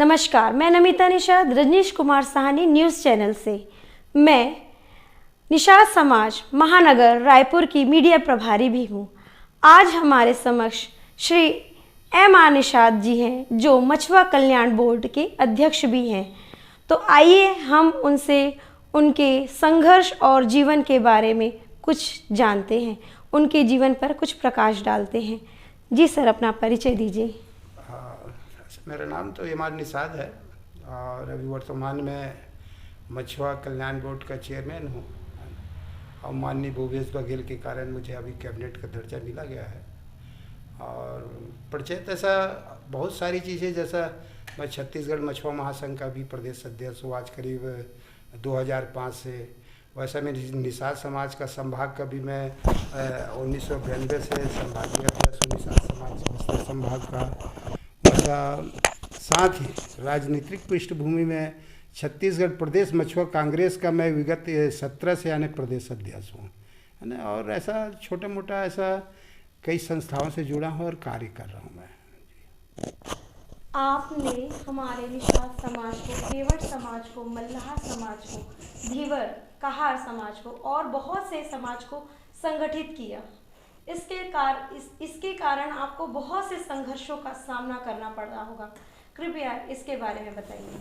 नमस्कार, मैं Namita Nishad Rajneesh Kumar Sahni news channel से। मैं निषाद समाज महानगर रायपुर की मीडिया प्रभारी भी हूँ। आज हमारे समक्ष श्री M.R. निषाद जी हैं, जो मछुआ कल्याण बोर्ड के अध्यक्ष भी हैं। तो आइए हम उनसे उनके संघर्ष और जीवन के बारे में कुछ जानते हैं, उनके जीवन पर कुछ प्रकाश डालते हैं। जी सर, अपना परिचय दीजिए। मेरा नाम तो M.R. निषाद है और अभी वर्तमान में मछुआ कल्याण बोर्ड का चेयरमैन हूँ और माननीय भूपेश बघेल के कारण मुझे अभी कैबिनेट का दर्जा मिला गया है। और परिचय ऐसा बहुत सारी चीज़ें, जैसा मैं छत्तीसगढ़ मछुआ महासंघ का भी प्रदेश अध्यक्ष हूँ आज करीब 2005 से। वैसा मैं निषाद समाज का संभाग का भी मैं 1992 से संभागीय अध्यक्ष हूँ निषाद समाज बस्तर संभाग का। साथ ही राजनीतिक पृष्ठभूमि में छत्तीसगढ़ प्रदेश मछुआ कांग्रेस का मैं विगत 17 से यानी प्रदेश अध्यक्ष हूँ, है ना। और ऐसा छोटा मोटा ऐसा कई संस्थाओं से जुड़ा हूँ और कार्य कर रहा हूँ मैं। आपने हमारे निषाद समाज को, केवट समाज को, मल्लाह समाज को, धीवर कहार समाज को और बहुत से समाज को संगठित किया। इसके कारण आपको बहुत से संघर्षों का सामना करना पड़ा होगा। कृपया इसके बारे में बताइए।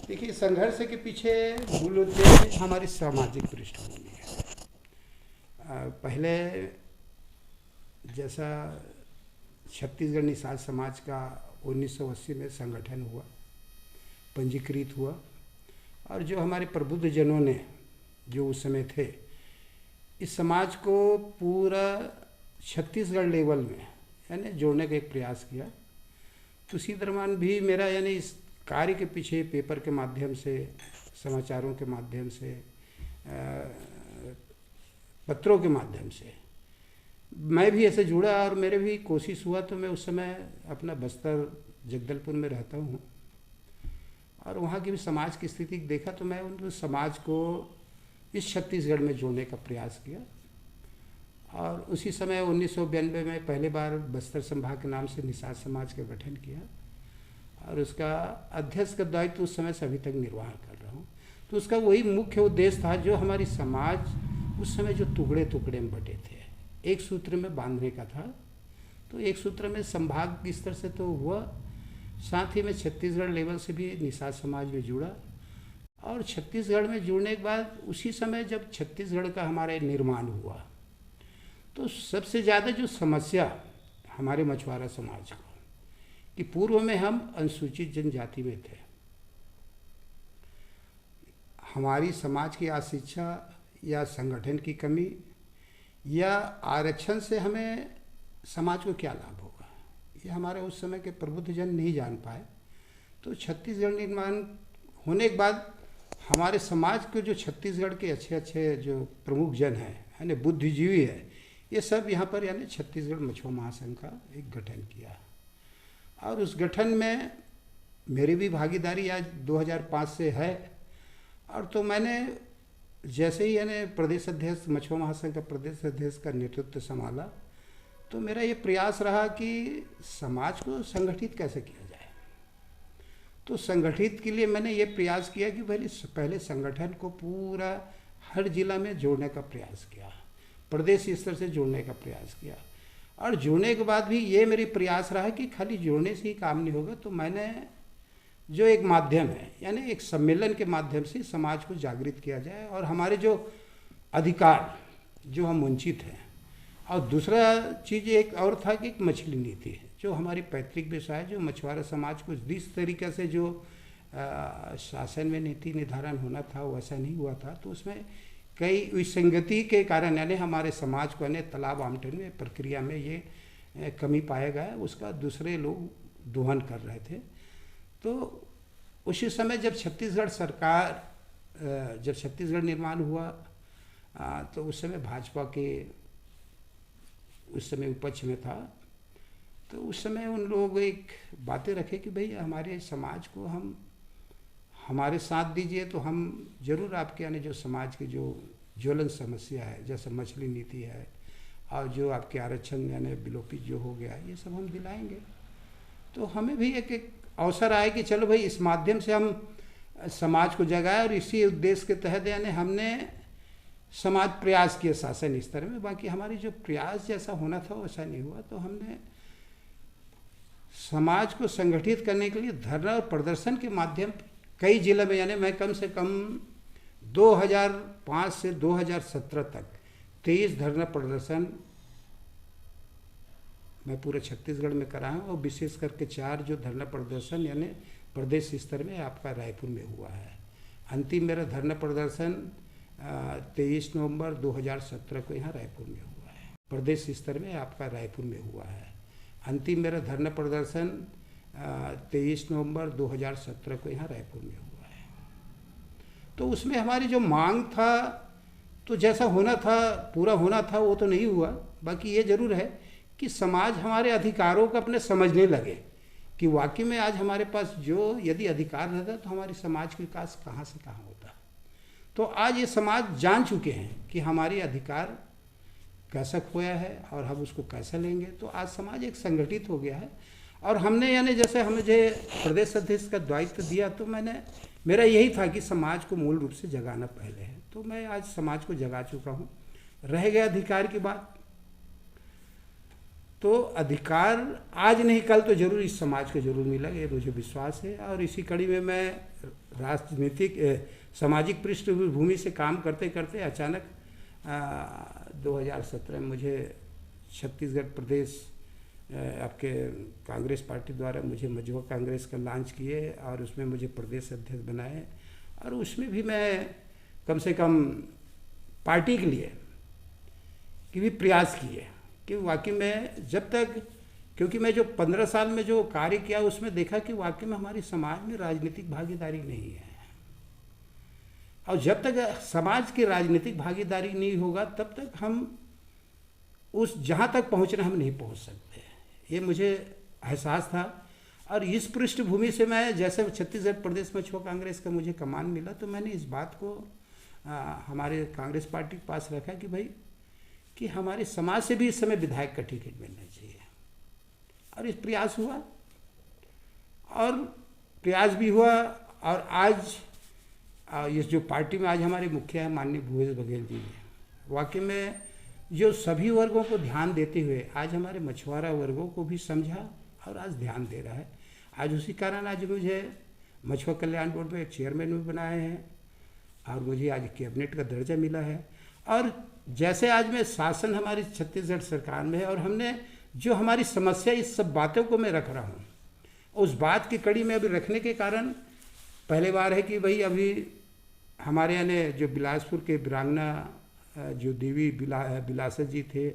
देखिए, संघर्ष के पीछे मूल उद्देश्य हमारी सामाजिक पृष्ठभूमि है। पहले जैसा छत्तीसगढ़ निषाद समाज का 1980 में संगठन हुआ, पंजीकृत हुआ, और जो हमारे प्रबुद्ध जनों ने जो उस समय थे, इस समाज को पूरा छत्तीसगढ़ लेवल में यानी जोड़ने का एक प्रयास किया। तो उसी दरम्यान भी मेरा यानी इस कार्य के पीछे पेपर के माध्यम से, समाचारों के माध्यम से, पत्रों के माध्यम से मैं भी ऐसे जुड़ा और मेरे भी कोशिश हुआ। तो मैं उस समय अपना बस्तर जगदलपुर में रहता हूँ और वहाँ की भी समाज की स्थिति देखा, तो मैं उन समाज को इस छत्तीसगढ़ में जोड़ने का प्रयास किया। और उसी समय 1992 में पहली बार बस्तर संभाग के नाम से निषाद समाज का गठन किया और उसका अध्यक्ष का दायित्व उस समय से अभी तक निर्वाह कर रहा हूँ। तो उसका वही मुख्य उद्देश्य था, जो हमारी समाज उस समय जो टुकड़े टुकड़े में बटे थे, एक सूत्र में बांधने का था। तो एक सूत्र में संभाग स्तर से तो हुआ, साथ ही में छत्तीसगढ़ लेवल से भी निषाद समाज में जुड़ा। और छत्तीसगढ़ में जुड़ने के बाद उसी समय जब छत्तीसगढ़ का हमारे निर्माण हुआ, तो सबसे ज़्यादा जो समस्या हमारे मछुआरा समाज को, कि पूर्व में हम अनुसूचित जनजाति में थे, हमारी समाज की अशिक्षा या संगठन की कमी या आरक्षण से हमें समाज को क्या लाभ होगा, ये हमारे उस समय के प्रबुद्ध जन नहीं जान पाए। तो छत्तीसगढ़ निर्माण होने के बाद हमारे समाज को जो छत्तीसगढ़ के अच्छे अच्छे जो प्रमुख जन हैं, यानी बुद्धिजीवी है, ये सब यहाँ पर यानी छत्तीसगढ़ मछुआ महासंघ का एक गठन किया। और उस गठन में मेरी भी भागीदारी आज 2005 से है। और तो मैंने जैसे ही यानी प्रदेश अध्यक्ष मछुआ महासंघ का प्रदेश अध्यक्ष का नेतृत्व संभाला, तो मेरा ये प्रयास रहा कि समाज को संगठित कैसे किया जाए। तो संगठित के लिए मैंने ये प्रयास किया कि पहले संगठन को पूरा हर जिला में जोड़ने का प्रयास किया, प्रदेश स्तर से जोड़ने का प्रयास किया। और जुड़ने के बाद भी ये मेरी प्रयास रहा कि खाली जोड़ने से ही काम नहीं होगा। तो मैंने जो एक माध्यम है, यानी एक सम्मेलन के माध्यम से समाज को जागृत किया जाए और हमारे जो अधिकार जो हम वंचित हैं। और दूसरा चीज़ एक और था कि एक मछली नीति है, जो हमारी पैतृक व्यवसाय, जो मछुआरा समाज को जिस तरीके से जो शासन में नीति निर्धारण होना था वैसा नहीं हुआ था। तो उसमें कई विसंगति के कारण यानी हमारे समाज को यानी तालाब आवंटन में प्रक्रिया में ये कमी पाया गया, उसका दूसरे लोग दोहन कर रहे थे। तो उसी समय जब छत्तीसगढ़ निर्माण हुआ, तो उस समय भाजपा के उस समय विपक्ष में था। तो उस समय उन लोग एक बातें रखे कि भाई हमारे समाज को हम हमारे साथ दीजिए, तो हम जरूर आपके यानी जो समाज की जो ज्वलन समस्या है, जैसे मछली नीति है और जो आपके आरक्षण यानी विलोपित जो हो गया, ये सब हम दिलाएंगे। तो हमें भी एक अवसर आया कि चलो भाई इस माध्यम से हम समाज को जगाए, और इसी उद्देश्य के तहत यानी हमने समाज प्रयास किए शासन स्तर में। बाकी हमारी जो प्रयास जैसा होना था वैसा नहीं हुआ, तो हमने समाज को संगठित करने के लिए धरना और प्रदर्शन के माध्यम कई जिलों में, यानी मैं कम से कम 2005 से 2017 तक 23 धरना प्रदर्शन मैं पूरे छत्तीसगढ़ में कराया हूँ, और विशेष करके 4 जो धरना प्रदर्शन यानी प्रदेश स्तर में आपका रायपुर में हुआ है। अंतिम मेरा धरना प्रदर्शन 23 नवंबर 2017 को यहाँ रायपुर में हुआ है, प्रदेश स्तर में आपका रायपुर में हुआ है। अंतिम मेरा धरना प्रदर्शन 23 नवंबर 2017 को यहाँ रायपुर में हुआ है। तो उसमें हमारी जो मांग था, तो जैसा होना था, पूरा होना था, वो तो नहीं हुआ। बाकी ये जरूर है कि समाज हमारे अधिकारों को अपने समझने लगे कि वाकई में आज हमारे पास जो यदि अधिकार रहता तो हमारी समाज का विकास कहाँ से कहाँ होता। तो आज ये समाज जान चुके हैं कि हमारी अधिकार कैसा खोया है और हम उसको कैसा लेंगे। तो आज समाज एक संगठित हो गया है, और हमने यानी जैसे मुझे प्रदेश अध्यक्ष का दायित्व दिया, तो मेरा यही था कि समाज को मूल रूप से जगाना पहले है। तो मैं आज समाज को जगा चुका हूँ। रह गया अधिकार की बात, तो अधिकार आज नहीं कल तो जरूर इस समाज को जरूर मिलेगा, ये मुझे विश्वास है। और इसी कड़ी में मैं राजनीतिक सामाजिक पृष्ठभूमि से काम करते करते अचानक 2017 में मुझे छत्तीसगढ़ प्रदेश आपके कांग्रेस पार्टी द्वारा मुझे मझुआ कांग्रेस का लॉन्च किए, और उसमें मुझे प्रदेश अध्यक्ष बनाए। और उसमें भी मैं कम से कम पार्टी के लिए कि भी प्रयास किए कि वाकई में जब तक, क्योंकि मैं जो 15 साल में जो कार्य किया उसमें देखा कि वाकई में हमारी समाज में राजनीतिक भागीदारी नहीं है, और जब तक समाज की राजनीतिक भागीदारी नहीं होगा तब तक हम उस जहाँ तक पहुँचना हम नहीं पहुँच सकते। ये मुझे एहसास था। और इस पृष्ठभूमि से मैं जैसे छत्तीसगढ़ प्रदेश मछुआ कांग्रेस का मुझे कमान मिला, तो मैंने इस बात को हमारे कांग्रेस पार्टी के पास रखा कि भाई कि हमारे समाज से भी इस समय विधायक का टिकट मिलना चाहिए। और इस प्रयास हुआ, और प्रयास भी हुआ। और आज इस जो पार्टी में आज हमारे मुखिया हैं माननीय भूपेश बघेल जी हैं, वाकई में जो सभी वर्गों को ध्यान देते हुए आज हमारे मछुआरा वर्गों को भी समझा और आज ध्यान दे रहा है। आज उसी कारण आज मुझे मछुआ कल्याण बोर्ड में एक चेयरमैन भी बनाए हैं, और मुझे आज कैबिनेट का दर्जा मिला है। और जैसे आज मैं शासन हमारी छत्तीसगढ़ सरकार में है, और हमने जो हमारी समस्या इस सब बातों को मैं रख रहा हूँ, उस बात की कड़ी में अभी रखने के कारण पहले बार है कि भाई अभी हमारे यानी जो बिलासपुर के वीरांगना जो देवी बिलासा जी थे,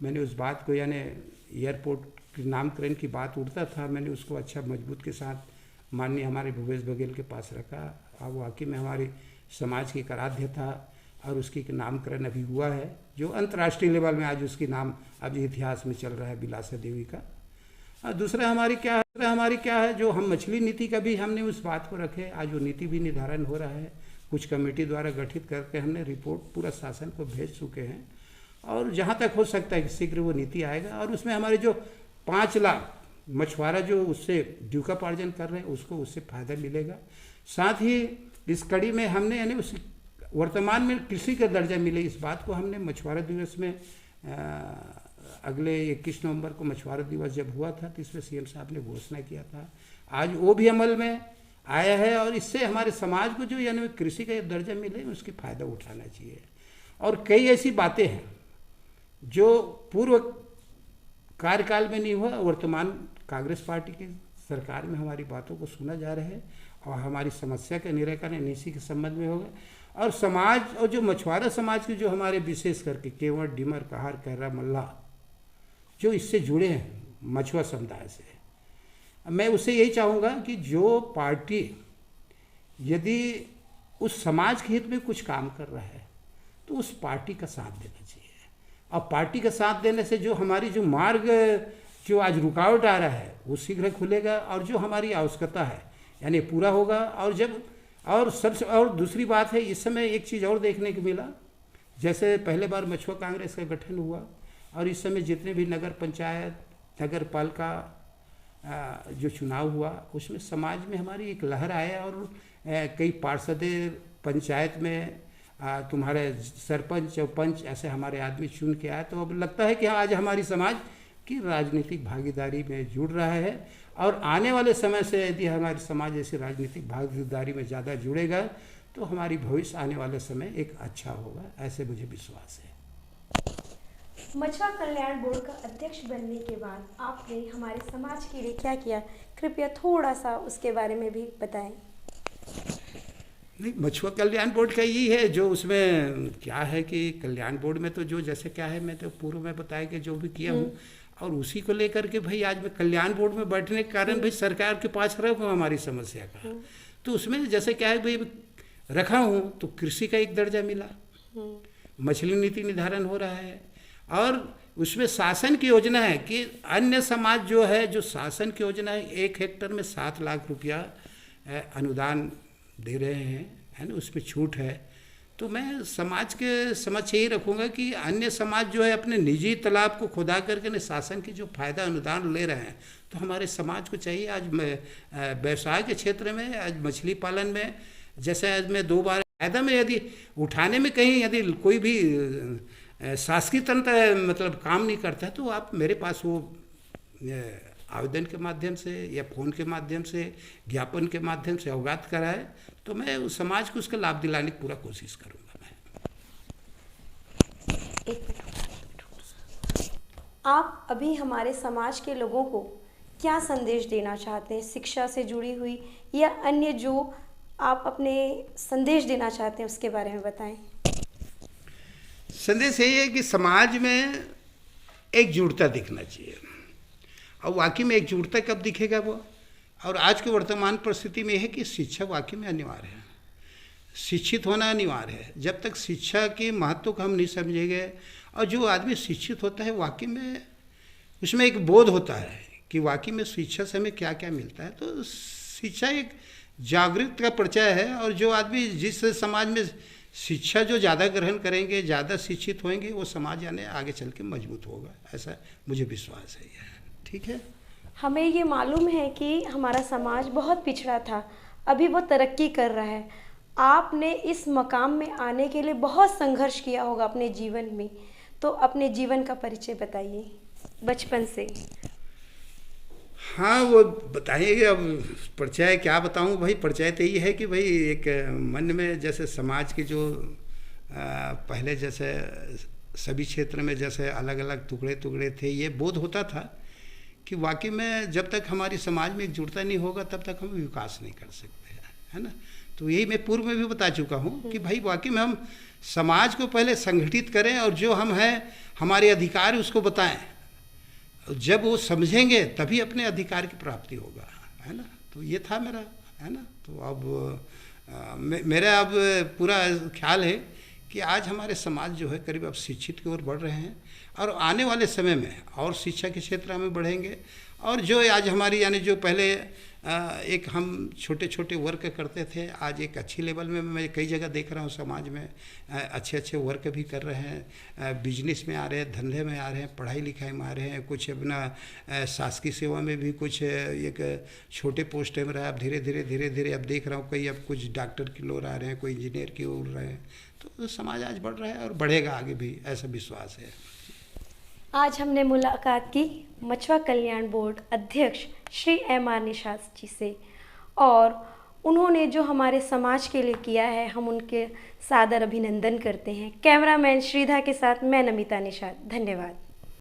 मैंने उस बात को यानी एयरपोर्ट के नामकरण की बात उठता था, मैंने उसको अच्छा मजबूत के साथ माननीय हमारे भूपेश बघेल के पास रखा। अब वाकई में हमारी समाज की एक आराध्य था, और उसकी नामकरण अभी हुआ है, जो अंतर्राष्ट्रीय लेवल में आज उसकी नाम अभी इतिहास में चल रहा है, बिलासा देवी का। और दूसरा हमारी क्या है जो हम मछली नीति का भी हमने उस बात को रखे। आज वो नीति भी निर्धारण हो रहा है, कुछ कमेटी द्वारा गठित करके हमने रिपोर्ट पूरा शासन को भेज चुके हैं, और जहाँ तक हो सकता है कि शीघ्र वो नीति आएगा। और उसमें हमारे जो 5 लाख मछुआरा जो उससे जीविकोपार्जन कर रहे हैं उसको उससे फ़ायदा मिलेगा। साथ ही इस कड़ी में हमने यानी उस वर्तमान में कृषि का दर्जा मिले, इस बात को हमने मछुआरा दिवस में अगले 21 नवंबर को मछुआरा दिवस जब हुआ था तो इसमें सीएम साहब ने घोषणा किया था। आज वो भी अमल में आया है, और इससे हमारे समाज को जो यानी कृषि का दर्जा मिले उसकी फ़ायदा उठाना चाहिए। और कई ऐसी बातें हैं जो पूर्व कार्यकाल में नहीं हुआ, वर्तमान कांग्रेस पार्टी की सरकार में हमारी बातों को सुना जा रहा है, और हमारी समस्या का निराकरण इसी के संबंध में होगा। और समाज और जो मछुआरा समाज के जो हमारे विशेष करके केवट, डिमर, कहार, कहरा, मल्ला जो इससे जुड़े हैं मछुआ समुदाय से, मैं उससे यही चाहूँगा कि जो पार्टी यदि उस समाज के हित में कुछ काम कर रहा है तो उस पार्टी का साथ देना चाहिए। और पार्टी का साथ देने से जो हमारी जो मार्ग जो आज रुकावट आ रहा है वो शीघ्र खुलेगा, और जो हमारी आवश्यकता है यानी पूरा होगा। और दूसरी बात है, इस समय एक चीज़ और देखने को मिला, जैसे पहले बार मछुआ कांग्रेस का गठन हुआ, और इस समय जितने भी नगर पंचायत, नगर पालिका जो चुनाव हुआ उसमें समाज में हमारी एक लहर आया और कई पार्षद पंचायत में तुम्हारे सरपंच और पंच ऐसे हमारे आदमी चुन के आए। तो अब लगता है कि आज हमारी समाज की राजनीतिक भागीदारी में जुड़ रहा है और आने वाले समय से यदि हमारी समाज ऐसी राजनीतिक भागीदारी में ज़्यादा जुड़ेगा तो हमारी भविष्य आने वाले समय एक अच्छा होगा, ऐसे मुझे विश्वास है। मछुआ कल्याण बोर्ड का अध्यक्ष बनने के बाद आपने हमारे समाज के लिए क्या किया, कृपया थोड़ा सा उसके बारे में भी बताएं। नहीं, मछुआ कल्याण बोर्ड का यही है जो उसमें क्या है कि कल्याण बोर्ड में तो जो जैसे क्या है मैं तो पूर्व में बताया कि जो भी किया हूँ और उसी को लेकर के भाई आज मैं कल्याण बोर्ड में बैठने के कारण भाई सरकार के पास रखा हूँ हमारी समस्या का। तो उसमें जैसे क्या है भाई रखा हूँ तो कृषि का एक दर्जा मिला, मछली नीति निर्धारण हो रहा है और उसमें शासन की योजना है कि अन्य समाज जो है जो शासन की योजना है 1 हेक्टर में 7 लाख रुपया अनुदान दे रहे हैं, है ना, उसमें छूट है। तो मैं समाज के समक्ष यही रखूँगा कि अन्य समाज जो है अपने निजी तालाब को खुदा करके न शासन की जो फायदा अनुदान ले रहे हैं तो हमारे समाज को चाहिए आज व्यवसाय के क्षेत्र में आज मछली पालन में जैसे आज मैं 2 बार फायदा में यदि उठाने में कहीं यदि कोई भी शासकीय तंत्र मतलब काम नहीं करता है तो आप मेरे पास वो आवेदन के माध्यम से या फ़ोन के माध्यम से ज्ञापन के माध्यम से अवगत कराए तो मैं उस समाज को उसका लाभ दिलाने की पूरा कोशिश करूँगा। मैं आप अभी हमारे समाज के लोगों को क्या संदेश देना चाहते हैं, शिक्षा से जुड़ी हुई या अन्य जो आप अपने संदेश देना चाहते हैं उसके बारे में बताएं। संदेश यही है कि समाज में एकजुटता दिखना चाहिए और वाकई में एकजुटता कब दिखेगा वो, और आज के वर्तमान परिस्थिति में है कि शिक्षा वाकई में अनिवार्य है, शिक्षित होना अनिवार्य है। जब तक शिक्षा के महत्व को हम नहीं समझेंगे और जो आदमी शिक्षित होता है वाकई में उसमें एक बोध होता है कि वाकई में शिक्षा से हमें क्या क्या मिलता है। तो शिक्षा एक जागृत का परिचय है और जो आदमी जिस समाज में शिक्षा जो ज़्यादा ग्रहण करेंगे, ज़्यादा शिक्षित होंगे, वो समाज यानी आगे चल के मजबूत होगा, ऐसा मुझे विश्वास है। ठीक है, हमें ये मालूम है कि हमारा समाज बहुत पिछड़ा था, अभी वो तरक्की कर रहा है। आपने इस मकाम में आने के लिए बहुत संघर्ष किया होगा अपने जीवन में, तो अपने जीवन का परिचय बताइए बचपन से। हाँ वो बताइए, अब परिचय क्या बताऊँ भाई, परिचय तो यही है कि भाई एक मन में जैसे समाज के जो पहले जैसे सभी क्षेत्र में जैसे अलग अलग टुकड़े टुकड़े थे, ये बोध होता था कि वाकई में जब तक हमारी समाज में एकजुटता नहीं होगा तब तक हम विकास नहीं कर सकते, है ना। तो यही मैं पूर्व में भी बता चुका हूँ कि भाई वाकई में हम समाज को पहले संगठित करें और जो हम हैं हमारे अधिकार उसको बताएं, जब वो समझेंगे तभी अपने अधिकार की प्राप्ति होगा, है ना। तो ये था मेरा, है ना। तो अब मेरा अब पूरा ख्याल है कि आज हमारे समाज जो है करीब अब शिक्षित की ओर बढ़ रहे हैं और आने वाले समय में और शिक्षा के क्षेत्र में बढ़ेंगे और जो आज हमारी यानी जो पहले एक हम छोटे छोटे वर्क करते थे, आज एक अच्छी लेवल में मैं कई जगह देख रहा हूँ समाज में अच्छे अच्छे वर्क भी कर रहे हैं, बिजनेस में आ रहे हैं, धंधे में आ रहे हैं, पढ़ाई लिखाई में आ रहे हैं, कुछ अपना शासकीय सेवा में भी कुछ एक छोटे पोस्ट में रहा है। अब धीरे धीरे अब देख रहा हूँ कई अब कुछ डॉक्टर की ओर आ रहे हैं, कोई इंजीनियर की ओर रहे हैं। तो समाज आज बढ़ रहा है और बढ़ेगा आगे भी, ऐसा विश्वास है। आज हमने मुलाकात की मछुआ कल्याण बोर्ड अध्यक्ष श्री M.R. निषाद जी से और उन्होंने जो हमारे समाज के लिए किया है हम उनके सादर अभिनंदन करते हैं। कैमरामैन श्रीधा के साथ मैं नमिता निषाद, धन्यवाद।